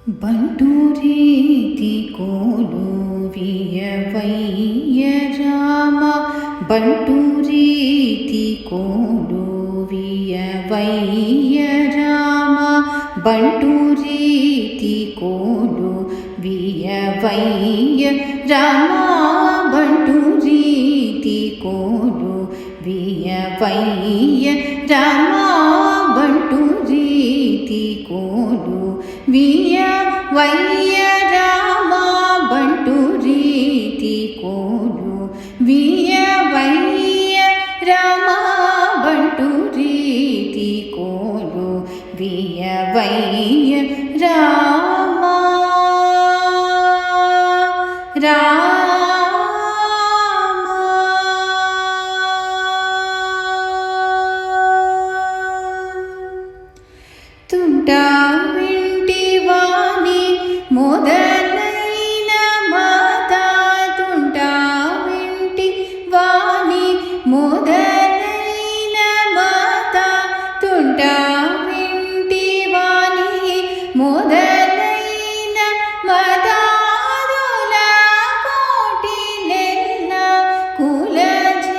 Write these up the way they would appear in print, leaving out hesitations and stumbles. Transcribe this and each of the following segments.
ಬಂಟು ರೀತಿ ಕೋಲುವಿಯವಯ್ಯ ರಾಮ ಬಂಟು ರೀತಿ ಕೋಲುವಿಯವಯ್ಯ ರಾಮ ಬಂಟು ರೀತಿ ಕೋಲುವಿಯವಯ್ಯ ರಾಮ ಬಂಟು ರೀತಿ ಕೋಲುವಿಯವಯ್ಯ ರಾಮ ಬಂಟು ರೀತಿ ಕೋಲುವಿಯವಯ್ಯ ರಾಮ ಬಂಟು ರೀತಿ ಕೋಲುವಿಯವಯ್ಯ ರಾಮ ಬಂಟು ರೀತಿ ಕೋಲುವಿಯವಯ್ಯ ರಾಮ తుంట వింటివాని మొదలైన మాత తుంట వింటివాని మొదలైన మాత తుంట వింటివాని మొదలైన మదాదుల కోటిలెల్ల కులజేయుని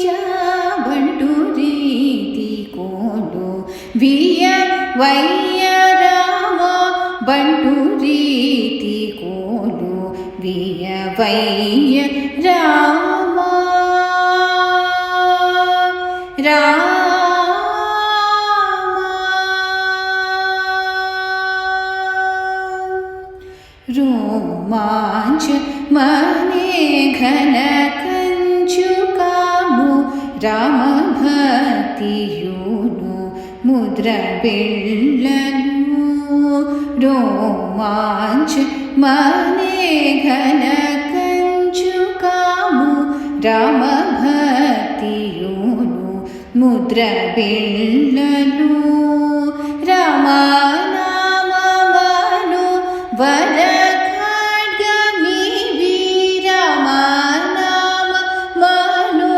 జాబంటు రీతి కోలు వియవయ్య రామ ಬಂಟು ರೀತಿ ಕೋಲುವಿಯವಯ್ಯ ರಾಮ ರೋಮಾಂಚ ಮನೆ ಘನ ಕಂಚು ಕಾಮು ರಾಮ ಭಕ್ತಿಯೂನು ಮುದ್ರ ಬೆಳ್ಳನು ರೋಮಾಂಚ ಮನೆ ಘನ ಕಂಚು ಕಾಮು ರಾಮ ಭಕ್ತಿಯೂನು ಮುದ್ರ ಬೆಳ್ಳನು ರಾಮ ನಾಮವನು ವರ ಖಡ್ಗಮಿ ರಾಮ ನಾಮವನು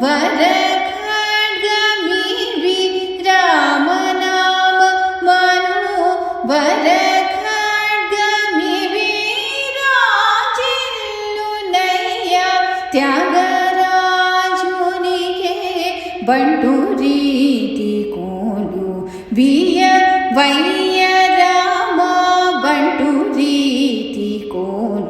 ವರ వర ఖడ్గమి విరాజిల్లునయ్య త్యాగరాజునికే ಬಂಟು ರೀತಿ ಕೋಲುವಿಯವಯ್ಯ ರಾಮ ಬಂಟು ರೀತಿ ಕೋಲುವಿಯವಯ್ಯ